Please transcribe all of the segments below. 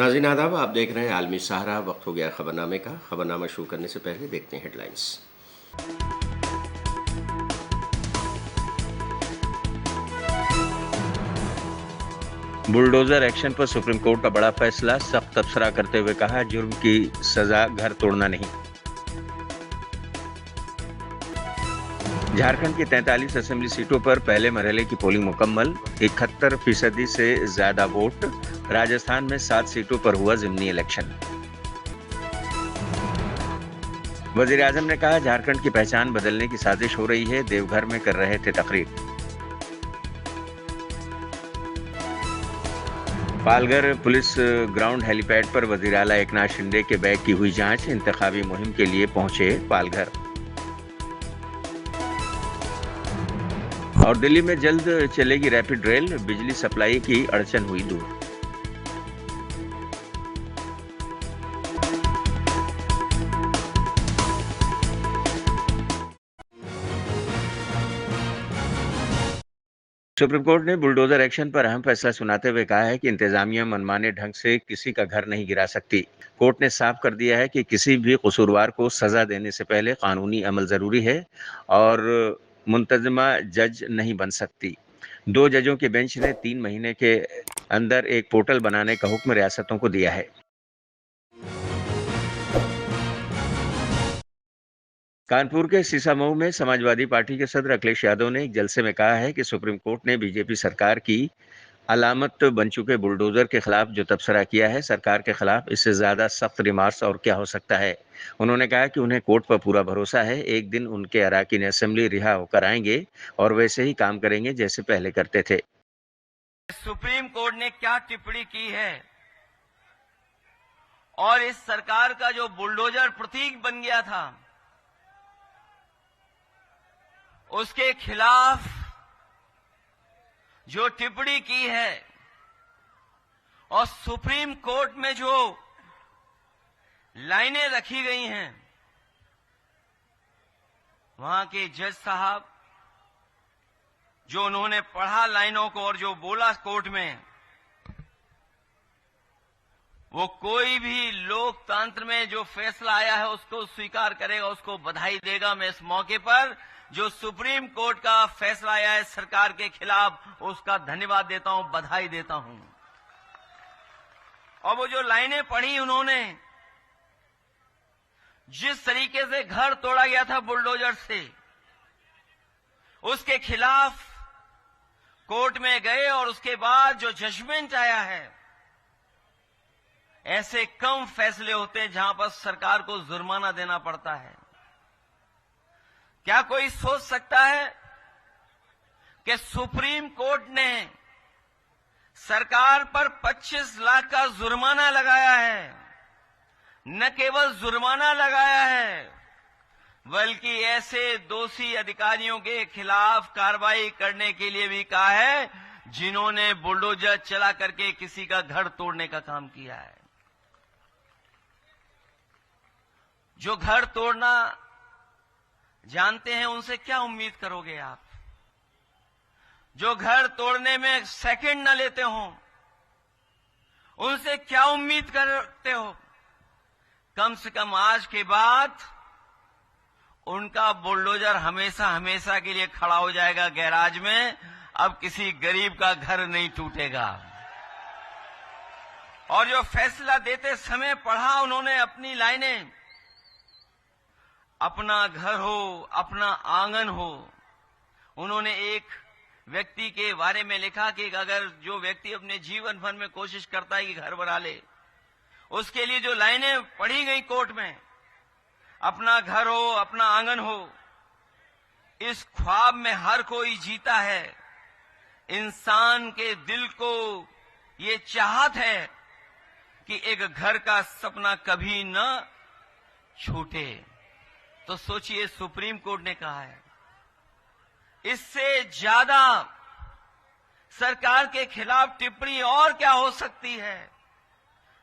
नाज़रीन आदाब, आप देख रहे हैं आलमी सहारा। वक्त हो गया खबरनामे का। खबरनामा शुरू करने से पहले देखते हैं हेडलाइंस। बुलडोजर एक्शन पर सुप्रीम कोर्ट का बड़ा फैसला, सख्त तबसरा करते हुए कहा जुर्म की सजा घर तोड़ना नहीं। झारखंड की 43 असेंबली सीटों पर पहले मरहले की पोलिंग मुकम्मल, 71% से ज्यादा वोट। राजस्थान में 7 सीटों पर हुआ ज़िमनी इलेक्शन। वजीर आजम ने कहा झारखंड की पहचान बदलने की साजिश हो रही है, देवघर में कर रहे थे तकरीर। पालघर पुलिस ग्राउंड हेलीपैड पर वजीर आला एकनाथ शिंदे के बैग की हुई जांच, इंतखाबी मुहिम के लिए पहुंचे पालघर। और दिल्ली में जल्द चलेगी रैपिड रेल, बिजली सप्लाई की अड़चन हुई दूर। सुप्रीम कोर्ट ने बुलडोजर एक्शन पर अहम फैसला सुनाते हुए कहा है कि इंतजामिया मनमाने ढंग से किसी का घर नहीं गिरा सकती। कोर्ट ने साफ कर दिया है कि किसी भी कसूरवार को सजा देने से पहले कानूनी अमल जरूरी है और मुंतजमा जज नहीं बन सकती। 2 जजों के बेंच ने 3 महीने के अंदर एक पोर्टल बनाने का हुक्म रियासतों को दिया है। कानपुर के सीसामऊ में समाजवादी पार्टी के सदर अखिलेश यादव ने एक जलसे में कहा है कि सुप्रीम कोर्ट ने बीजेपी सरकार की अलामत बन चुके बुलडोजर के खिलाफ जो तबसरा किया है, सरकार के खिलाफ इससे ज्यादा सख्त रिमार्क्स और क्या हो सकता है। उन्होंने कहा कि उन्हें कोर्ट पर पूरा भरोसा है, एक दिन उनके अराकीन असेंबली रिहा होकर आएंगे और वैसे ही काम करेंगे जैसे पहले करते थे। सुप्रीम कोर्ट ने क्या टिप्पणी की है और इस सरकार का जो बुलडोजर प्रतीक बन गया था उसके खिलाफ जो टिप्पणी की है और सुप्रीम कोर्ट में जो लाइनें रखी गई हैं, वहां के जज साहब जो उन्होंने पढ़ा लाइनों को और जो बोला कोर्ट में, वो कोई भी लोकतंत्र में जो फैसला आया है उसको स्वीकार करेगा, उसको बधाई देगा। मैं इस मौके पर जो सुप्रीम कोर्ट का फैसला आया है सरकार के खिलाफ उसका धन्यवाद देता हूं, बधाई देता हूं। और वो जो लाइनें पढ़ी उन्होंने, जिस तरीके से घर तोड़ा गया था बुलडोजर से, उसके खिलाफ कोर्ट में गए और उसके बाद जो जजमेंट आया है, ऐसे कम फैसले होते हैं जहां पर सरकार को जुर्माना देना पड़ता है। क्या कोई सोच सकता है कि सुप्रीम कोर्ट ने सरकार पर 25 लाख का जुर्माना लगाया है? न केवल जुर्माना लगाया है बल्कि ऐसे दोषी अधिकारियों के खिलाफ कार्रवाई करने के लिए भी कहा है जिन्होंने बुलडोजर चला करके किसी का घर तोड़ने का काम किया है। जो घर तोड़ना जानते हैं उनसे क्या उम्मीद करोगे आप? जो घर तोड़ने में सेकंड न लेते हो उनसे क्या उम्मीद करते हो? कम से कम आज के बाद उनका बुलडोजर हमेशा हमेशा के लिए खड़ा हो जाएगा गैराज में। अब किसी गरीब का घर नहीं टूटेगा। और जो फैसला देते समय पढ़ा उन्होंने अपनी लाइनें, अपना घर हो, अपना आंगन हो। उन्होंने एक व्यक्ति के बारे में लिखा कि अगर जो व्यक्ति अपने जीवन भर में कोशिश करता है कि घर बना ले, उसके लिए जो लाइनें पढ़ी गई कोर्ट में, अपना घर हो, अपना आंगन हो, इस ख्वाब में हर कोई जीता है। इंसान के दिल को ये चाहत है कि एक घर का सपना कभी न छूटे। तो सोचिए, सुप्रीम कोर्ट ने कहा है, इससे ज्यादा सरकार के खिलाफ टिप्पणी और क्या हो सकती है?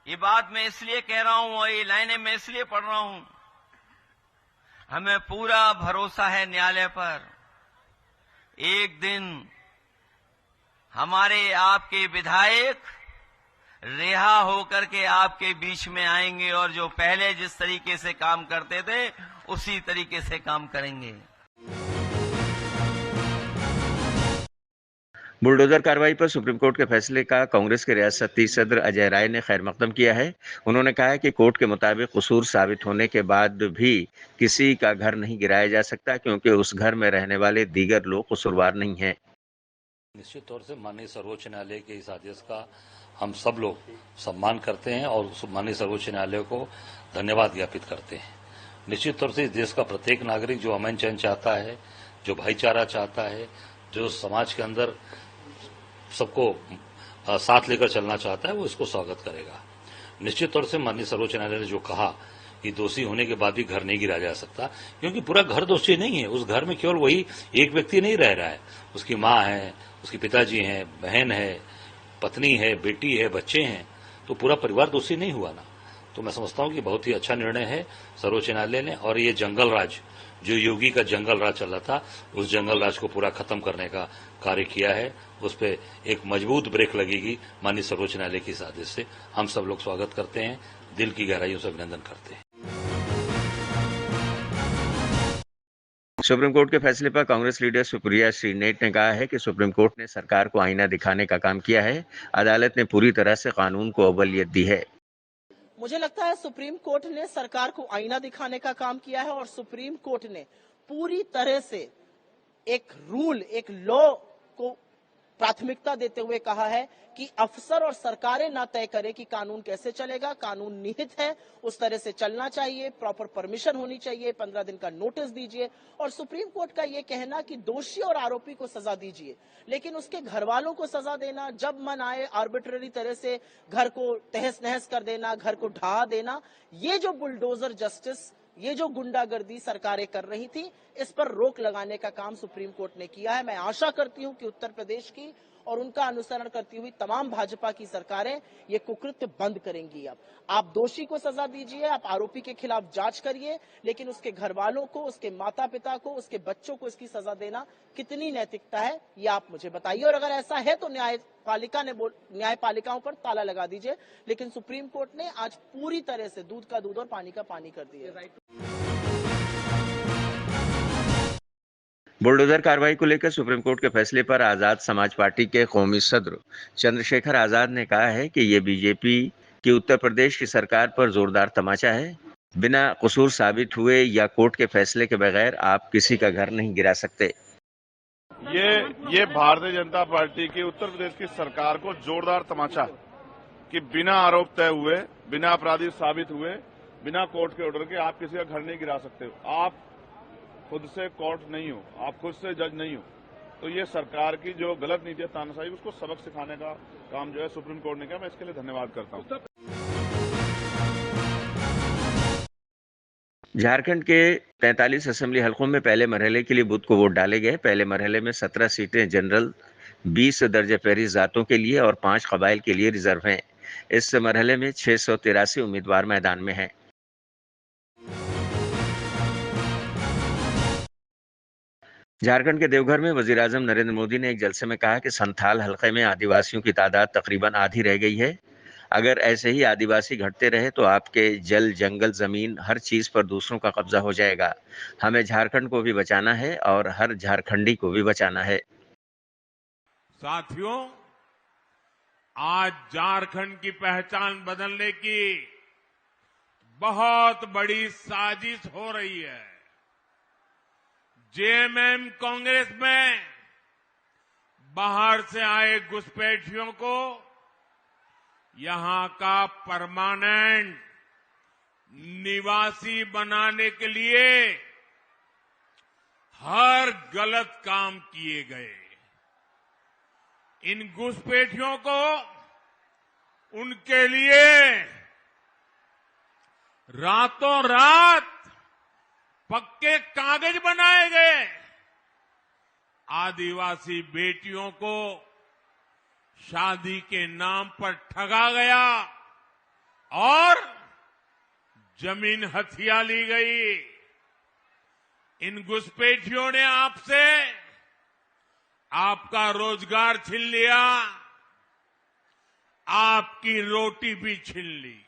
ये बात मैं इसलिए कह रहा हूं और ये लाइनें मैं इसलिए पढ़ रहा हूं, हमें पूरा भरोसा है न्यायालय पर। एक दिन हमारे आपके विधायक रिहा होकर के आपके बीच में आएंगे और जो पहले जिस तरीके से काम करते थे उसी तरीके से काम करेंगे। बुलडोजर कार्रवाई पर सुप्रीम कोर्ट के फैसले का कांग्रेस के रियासती सदर अजय राय ने खैर मकदम किया है। उन्होंने कहा है कि कोर्ट के मुताबिक कसूर साबित होने के बाद भी किसी का घर नहीं गिराया जा सकता, क्योंकि उस घर में रहने वाले दीगर लोग कसूरवार नहीं हैं। निश्चित तौर से माननीय सर्वोच्च न्यायालय के इस आदेश का हम सब लोग सम्मान करते हैं और माननीय सर्वोच्च न्यायालय को धन्यवाद ज्ञापित करते हैं। निश्चित तौर से इस देश का प्रत्येक नागरिक जो अमन चैन चाहता है, जो भाईचारा चाहता है, जो समाज के अंदर सबको साथ लेकर चलना चाहता है, वो इसको स्वागत करेगा। निश्चित तौर से माननीय सर्वोच्च न्यायालय ने जो कहा कि दोषी होने के बाद भी घर नहीं गिराया जा सकता, क्योंकि पूरा घर दोषी नहीं है। उस घर में केवल वही एक व्यक्ति नहीं रह रहा है, उसकी माँ है, उसके पिताजी हैं, बहन है, पत्नी है, बेटी है, बच्चे हैं, तो पूरा परिवार दोषी नहीं हुआ ना। तो मैं समझता हूं कि बहुत ही अच्छा निर्णय है सर्वोच्च न्यायालय ने, और ये जंगल राज, जो योगी का जंगल राज चल रहा था, उस जंगल राज को पूरा खत्म करने का कार्य किया है। उस पर एक मजबूत ब्रेक लगेगी माननीय सर्वोच्च न्यायालय के इस आदेश से। हम सब लोग स्वागत करते हैं, दिल की गहराइयों से अभिनंदन करते हैं। सुप्रीम कोर्ट के फैसले पर कांग्रेस लीडर सुप्रिया श्रीनेट ने कहा है कि सुप्रीम कोर्ट ने सरकार को आईना दिखाने का काम किया है। अदालत ने पूरी तरह से कानून को अव्वलियत दी है। मुझे लगता है सुप्रीम कोर्ट ने सरकार को आईना दिखाने का काम किया है और सुप्रीम कोर्ट ने पूरी तरह से एक रूल, एक लॉ को प्राथमिकता देते हुए कहा है कि अफसर और सरकारें ना तय करें कि कानून कैसे चलेगा। कानून निहित है, उस तरह से चलना चाहिए, प्रॉपर परमिशन होनी चाहिए, 15 दिन का नोटिस दीजिए। और सुप्रीम कोर्ट का यह कहना कि दोषी और आरोपी को सजा दीजिए, लेकिन उसके घर वालों को सजा देना, जब मन आए आर्बिट्ररी तरह से घर को तहस नहस कर देना, घर को ढहा देना, ये जो बुलडोजर जस्टिस, ये जो गुंडागर्दी सरकारें कर रही थी, इस पर रोक लगाने का काम सुप्रीम कोर्ट ने किया है। मैं आशा करती हूं कि उत्तर प्रदेश की और उनका अनुसरण करती हुई तमाम भाजपा की सरकारें ये कुकृत्य बंद करेंगी। अब आप दोषी को सजा दीजिए, आप आरोपी के खिलाफ जांच करिए, लेकिन उसके घर वालों को, उसके माता पिता को, उसके बच्चों को इसकी सजा देना कितनी नैतिकता है, ये आप मुझे बताइए। और अगर ऐसा है तो न्यायपालिकाओं पर ताला लगा दीजिए। लेकिन सुप्रीम कोर्ट ने आज पूरी तरह से दूध का दूध और पानी का पानी कर दिया। बुलडोजर कार्रवाई को लेकर सुप्रीम कोर्ट के फैसले पर आजाद समाज पार्टी के कौमी सदर चंद्रशेखर आजाद ने कहा है कि ये बीजेपी की उत्तर प्रदेश की सरकार पर जोरदार तमाचा है। बिना कसूर साबित हुए या कोर्ट के फैसले के बगैर आप किसी का घर नहीं गिरा सकते। ये भारतीय जनता पार्टी की उत्तर प्रदेश की सरकार को जोरदार तमाचा कि बिना आरोप तय हुए, बिना अपराधी साबित हुए, बिना कोर्ट के ऑर्डर के आप किसी का घर नहीं गिरा सकते हो। आप खुद से कोर्ट नहीं हो, आप खुद से जज नहीं हो। तो ये सरकार की जो गलत नीति है, तानाशाही, उसको सबक सिखाने का काम जो है सुप्रीम कोर्ट ने किया। मैं इसके लिए धन्यवाद करता हूं। झारखंड के 43 असेंबली हलकों में पहले मरहले के लिए बुध को वोट डाले गए। पहले मरहले में 17 सीटें जनरल, 20 दर्जे फहरिस्त जातों के लिए और 5 कबाइल के लिए रिजर्व हैं। इस मरहले में 683 उम्मीदवार मैदान में हैं। झारखंड के देवघर में वजीर आजम नरेंद्र मोदी ने एक जलसे में कहा कि संथाल हलके में आदिवासियों की तादाद तकरीबन आधी रह गई है। अगर ऐसे ही आदिवासी घटते रहे तो आपके जल, जंगल, जमीन, हर चीज पर दूसरों का कब्जा हो जाएगा। हमें झारखंड को भी बचाना है और हर झारखंडी को भी बचाना है। साथियों, आज झारखंड की पहचान बदलने की बहुत बड़ी साजिश हो रही है। जेएमएम कांग्रेस में बाहर से आए घुसपैठियों को यहां का परमानेंट निवासी बनाने के लिए हर गलत काम किए गए। इन घुसपैठियों को उनके लिए रातों रात पक्के कागज बनाए गए। आदिवासी बेटियों को शादी के नाम पर ठगा गया और जमीन हथिया ली गई। इन घुसपैठियों ने आपसे आपका रोजगार छीन लिया, आपकी रोटी भी छीन ली।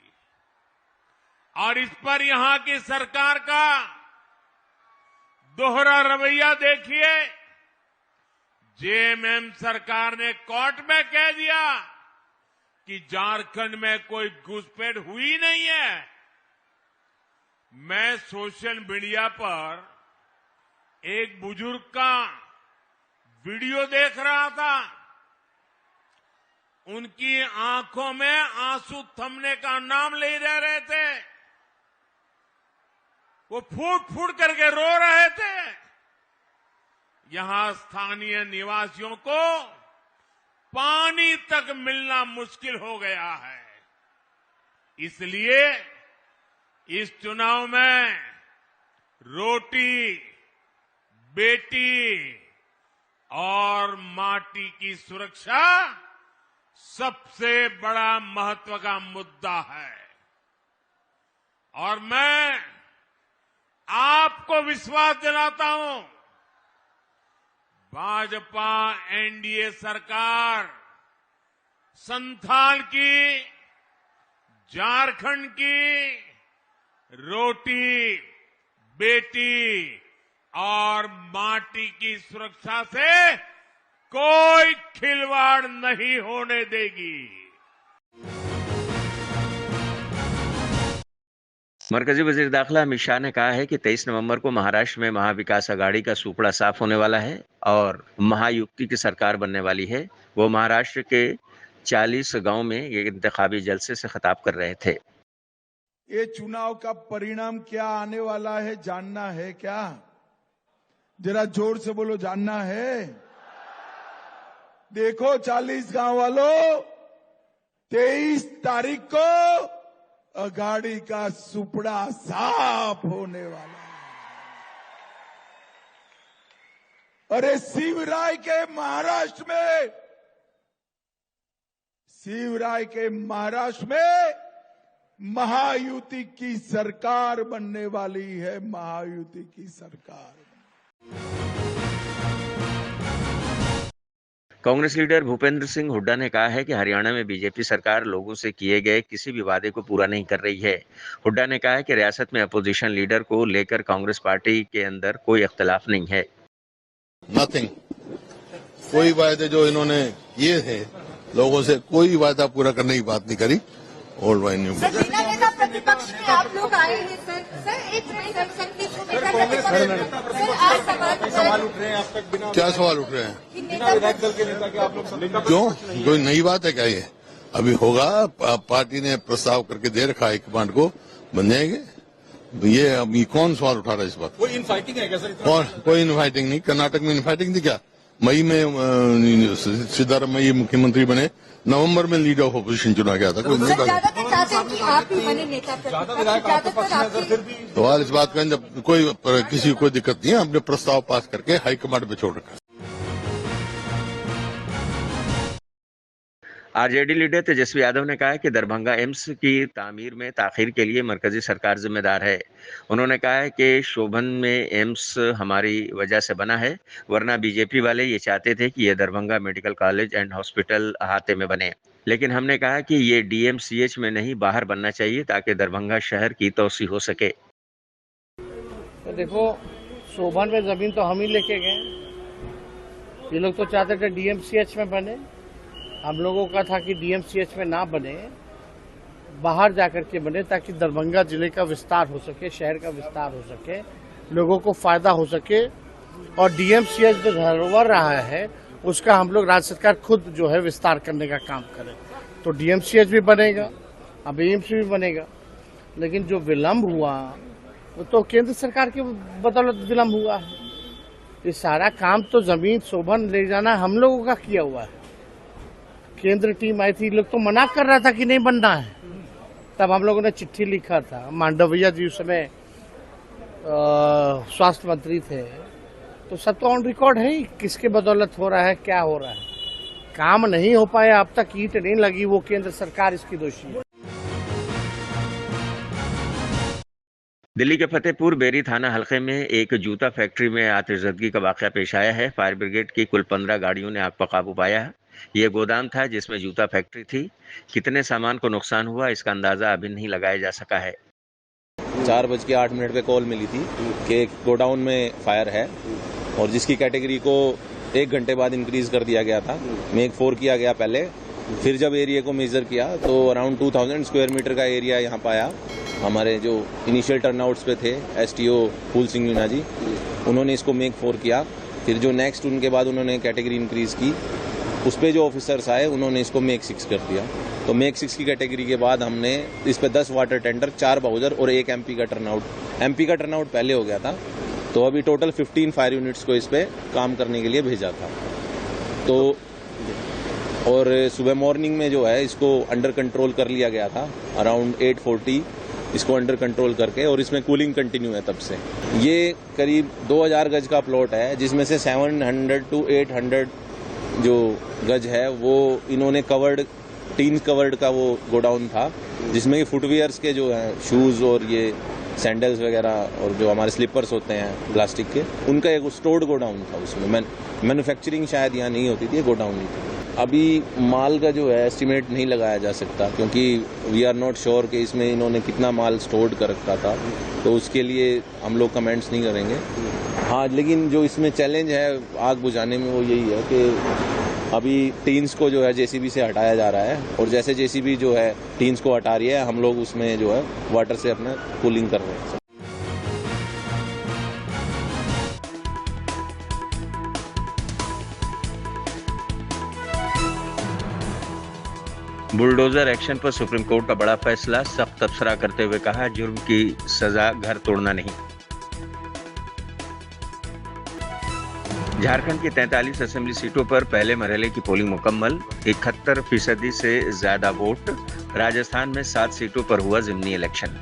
और इस पर यहां की सरकार का दोहरा रवैया देखिए। जेएमएम सरकार ने कोर्ट में कह दिया कि झारखंड में कोई घुसपैठ हुई नहीं है। मैं सोशल मीडिया पर एक बुजुर्ग का वीडियो देख रहा था। उनकी आंखों में आंसू थमने का नाम ले रहे थे। वो फूट फूट करके रो रहे थे। यहां स्थानीय निवासियों को पानी तक मिलना मुश्किल हो गया है। इसलिए इस चुनाव में रोटी, बेटी और माटी की सुरक्षा सबसे बड़ा महत्व का मुद्दा है। और मैं आपको विश्वास दिलाता हूं, भाजपा एनडीए सरकार संथाल की, झारखंड की रोटी, बेटी और माटी की सुरक्षा से कोई खिलवाड़ नहीं होने देगी। मरकजी वजीर दाखिला अमित शाह ने कहा है कि 23 नवंबर को महाराष्ट्र में महाविकास आघाड़ी का सूपड़ा साफ होने वाला है और महायुक्ति की सरकार बनने वाली है। वो महाराष्ट्र के 40 गांव में एक इंतखाबी जलसे से खिताब कर रहे थे। ये चुनाव का परिणाम क्या आने वाला है जानना है क्या? जरा जोर से बोलो, जानना है? देखो 40 गांव वालों, 23 तारीख को अघाड़ी का सुपड़ा साफ होने वाला है। अरे शिवराय के महाराष्ट्र में महायुति की सरकार बनने वाली है। महायुति की सरकार। कांग्रेस लीडर भूपेंद्र सिंह हुड्डा ने कहा है कि हरियाणा में बीजेपी सरकार लोगों से किए गए किसी भी वादे को पूरा नहीं कर रही है। हुड्डा ने कहा है कि रियासत में अपोजिशन लीडर को लेकर कांग्रेस पार्टी के अंदर कोई इख्तिलाफ नहीं है। नथिंग, कोई वायदे जो इन्होंने किए थे लोगों से, कोई वायदा पूरा करने की बात नहीं करी। Old wine new. नेता प्रतिपक्ष में आप लोग आए हैं सर एक मिनट सर, आज सवाल उठ रहे हैं। अब तक बिना क्या सवाल उठ रहे हैं? विधायक दल के नेता के आप लोग क्यों? कोई नई बात है क्या? ये अभी होगा। पार्टी ने प्रस्ताव करके दे रखा है हाईकमांड को, बन जाएंगे। ये अभी कौन सवाल उठा रहा है इस बात? कोई इनफाइटिंग है क्या सर? कोई इनफाइटिंग नहीं। कर्नाटक में इनफाइटिंग थी क्या? मई में सिद्धारमैया मुख्यमंत्री बने, नवंबर में लीडर ऑफ अपोजिशन चुना गया था। कोई नहीं बात। ज्यादातर चाहते हैं कि आप ही बने नेता प्रतिपक्ष। सवाल इस बात का, जब कोई किसी को कोई दिक्कत नहीं है, हमने प्रस्ताव पास करके हाईकमांड पे छोड़ रखा है। आरजेडी लीडर तेजस्वी यादव ने कहा है कि दरभंगा एम्स की तामीर में ताखीर के लिए मरकजी सरकार जिम्मेदार है। उन्होंने कहा है कि शोभन में एम्स हमारी वजह से बना है, वरना बीजेपी वाले ये चाहते थे कि ये Darbhanga medical college and hospital अहाते में बने। लेकिन हमने कहा कि ये डीएमसीएच में नहीं, बाहर बनना चाहिए ताकि दरभंगा शहर की तोसी हो सके। तो देखो, शोभन में जमीन तो हम ही लेके गए। ये लोग तो चाहते थे डीएमसीएच में बने। हम लोगों का था कि डीएमसीएच में ना बने, बाहर जाकर के बने, ताकि दरभंगा जिले का विस्तार हो सके, शहर का विस्तार हो सके, लोगों को फायदा हो सके। और डीएमसीएच जो धरोहर रहा है उसका हम लोग राज्य सरकार खुद जो है विस्तार करने का काम करे। तो डीएमसीएच भी बनेगा, अब एम्स भी बनेगा। लेकिन जो विलम्ब हुआ वो तो केंद्र सरकार की बदौलत विलम्ब हुआ है। ये सारा काम तो जमीन शोभन ले जाना हम लोगों का किया हुआ है। केंद्र टीम आई थी, लोग तो मना कर रहा था कि नहीं बनना है। तब हम लोगों ने चिट्ठी लिखा था। मांडविया जी उस समय स्वास्थ्य मंत्री थे, तो सब तो ऑन रिकॉर्ड है ही किसके बदौलत हो रहा है, क्या हो रहा है। काम नहीं हो पाया, अब तक ईंट नहीं लगी, वो केंद्र सरकार इसकी दोषी है। दिल्ली के फतेहपुर बेरी थाना हल्के में एक जूता फैक्ट्री में आतिशबाजी का वाकया पेश आया है। फायर ब्रिगेड की कुल 15 गाड़ियों ने आग पर काबू पाया है। ये गोदाम था जिसमें जूता फैक्ट्री थी। कितने सामान को नुकसान हुआ इसका अंदाजा अभी नहीं लगाया जा सका है। 4:08 पे कॉल मिली थी कि गोडाउन में फायर है और जिसकी कैटेगरी को 1 घंटे बाद इंक्रीज कर दिया गया था। मेक 4 किया गया पहले, फिर जब एरिया को मेजर किया तो अराउंड 2000 स्क्वायर मीटर का एरिया यहाँ पाया। हमारे जो इनिशियल टर्नआउट्स पे थे एसटीओ फूल सिंह मीना जी, उन्होंने इसको मेक 4 किया। फिर जो नेक्स्ट उनके बाद उन्होंने कैटेगरी इंक्रीज की, उस पे जो ऑफिसर्स आए उन्होंने इसको मेक 6 कर दिया। तो मेक 6 की कैटेगरी के बाद हमने इस पे 10 वाटर टेंडर, 4 बाउजर और 1 एमपी का टर्नआउट पहले हो गया था। तो अभी टोटल 15 फायर यूनिट्स को इस पे काम करने के लिए भेजा था। तो और सुबह मॉर्निंग में जो है इसको अंडर कंट्रोल कर लिया गया था अराउंड 8:40 इसको अंडर कंट्रोल करके, और इसमें कूलिंग कंटिन्यू है तब से। ये करीब 2000 गज का प्लॉट है जिसमें से 700 to 800 जो गज है वो इन्होंने कवर्ड, टीन कवर्ड का वो गोडाउन था जिसमें कि फुटवियर्स के जो हैं शूज और ये सैंडल्स वगैरह और जो हमारे स्लीपर्स होते हैं प्लास्टिक के, उनका एक स्टोर्ड गोडाउन था। उसमें मैन्युफैक्चरिंग शायद यहाँ नहीं होती थी, गोडाउन ही थी। अभी माल का जो है एस्टिमेट नहीं लगाया जा सकता क्योंकि वी आर नॉट श्योर कि इसमें इन्होंने कितना माल स्टोर्ड कर रखा था, तो उसके लिए हम लोग कमेंट्स नहीं करेंगे। हाँ, लेकिन जो इसमें चैलेंज है आग बुझाने में वो यही है कि अभी टीन्स को जो है जेसीबी से हटाया जा रहा है, और जैसे जेसीबी जो है टीन्स को हटा रही है हम लोग उसमें जो है वाटर से अपना कूलिंग कर रहे हैं। बुलडोजर एक्शन पर सुप्रीम कोर्ट का बड़ा फैसला, सख्त तबसरा करते हुए कहा जुर्म की सजा घर तोड़ना नहीं। झारखंड की 43 असेंबली सीटों पर पहले मरहले की पोलिंग मुकम्मल, 71% से ज्यादा वोट। राजस्थान में 7 सीटों पर हुआ जिमनी इलेक्शन।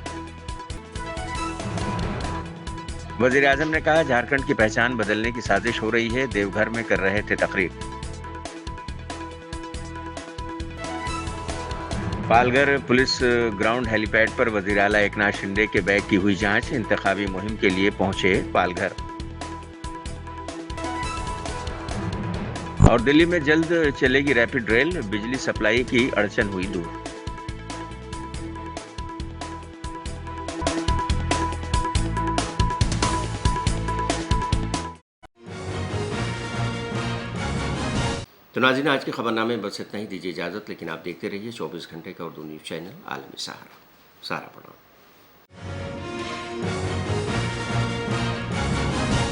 वजीर आजम ने कहा झारखंड की पहचान बदलने की साजिश हो रही है, देवघर में कर रहे थे तकरीर। पालघर पुलिस ग्राउंड हेलीपैड पर वजीर आला एकनाथ शिंदे के बैग की हुई जांच, इंतखाबी मुहिम के लिए पहुंचे पालघर। और दिल्ली में जल्द चलेगी रैपिड रेल, बिजली सप्लाई की अड़चन हुई दूर। तो नाज़रीन, आज के खबरनामे में बस इतना ही। दीजिए इजाज़त, लेकिन आप देखते रहिए 24 घंटे का उर्दू न्यूज़ चैनल आलमी सहारा। सारा प्रणाम।